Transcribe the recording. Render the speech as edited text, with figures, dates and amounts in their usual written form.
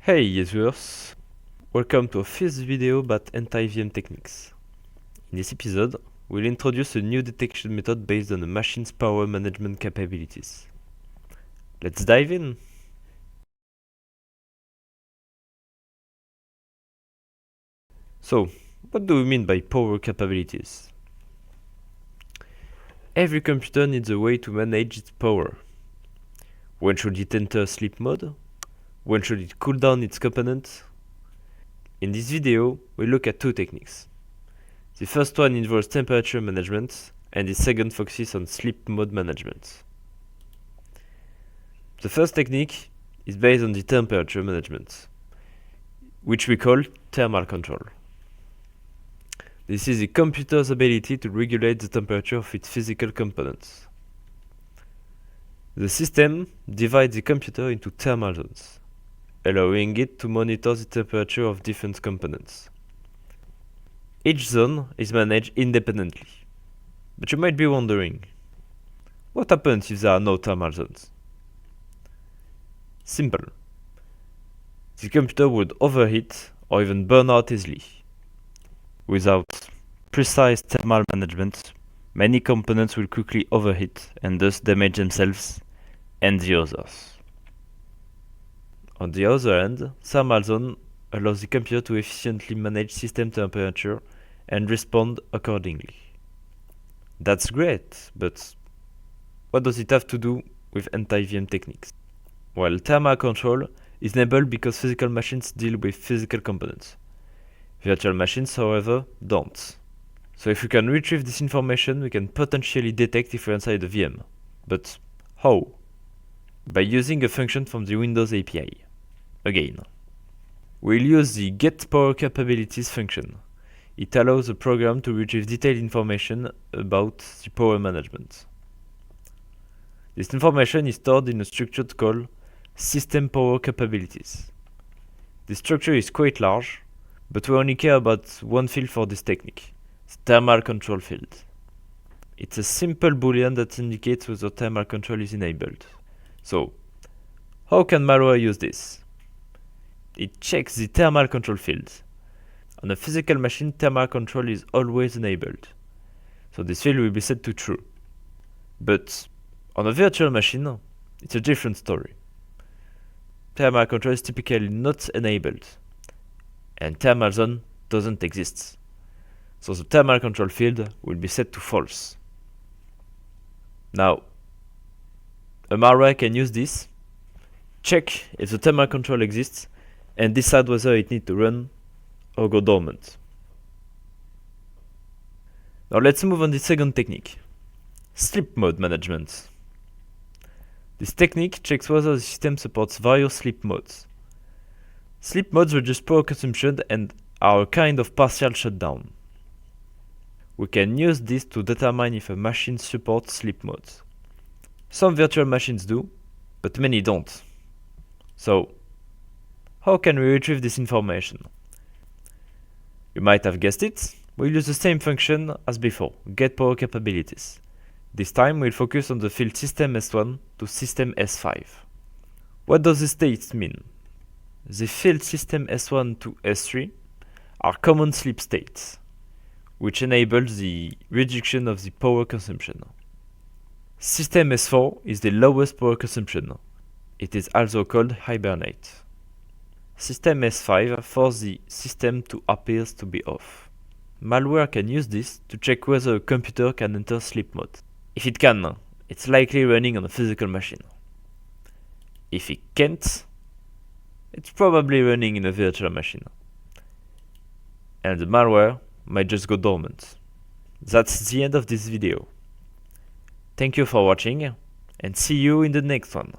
Hey users, welcome to our fifth video about anti-VM techniques. In this episode, we'll introduce a new detection method based on a machine's power management capabilities. Let's dive in! So, what do we mean by power capabilities? Every computer needs a way to manage its power. When should it enter sleep mode? When should it cool down its components? In this video, we look at two techniques. The first one involves temperature management, and the second focuses on sleep mode management. The first technique is based on the temperature management, which we call thermal control. This is the computer's ability to regulate the temperature of its physical components. The system divides the computer into thermal zones, allowing it to monitor the temperature of different components. Each zone is managed independently. But you might be wondering, what happens if there are no thermal zones? Simple. The computer would overheat or even burn out easily. Without precise thermal management, many components will quickly overheat and thus damage themselves and the others. On the other hand, thermal zone allows the computer to efficiently manage system temperature and respond accordingly. That's great, but what does it have to do with anti-VM techniques? Well, thermal control is enabled because physical machines deal with physical components. Virtual machines, however, don't. So if we can retrieve this information, we can potentially detect if we're inside a VM. But how? By using a function from the Windows API. Again, we'll use the GetPwrCapabilities function. It allows the program to retrieve detailed information about the power management. This information is stored in a structure called System Power Capabilities. The structure is quite large, but we only care about one field for this technique, the thermal control field. It's a simple boolean that indicates whether thermal control is enabled. So, how can malware use this? It checks the thermal control field. On a physical machine, thermal control is always enabled, so this field will be set to true. But on a virtual machine, it's a different story. Thermal control is typically not enabled, and thermal zone doesn't exist, so the thermal control field will be set to false. Now, a malware can use this, check if the thermal control exists, and decide whether it needs to run or go dormant. Now let's move on to the second technique, sleep mode management. This technique checks whether the system supports various sleep modes. Sleep modes reduce power consumption and are a kind of partial shutdown. We can use this to determine if a machine supports sleep modes. Some virtual machines do, but many don't. So, how can we retrieve this information? You might have guessed it, we'll use the same function as before, GetPwrCapabilities. This time we'll focus on the field System S1 to System S5. What does this state mean? The field System S1 to S3 are common sleep states, which enable the reduction of the power consumption. System S4 is the lowest power consumption. It is also called hibernate. System S5 forces the system to appear to be off. Malware can use this to check whether a computer can enter sleep mode. If it can, it's likely running on a physical machine. If it can't, it's probably running in a virtual machine. And the malware might just go dormant. That's the end of this video. Thank you for watching, and see you in the next one.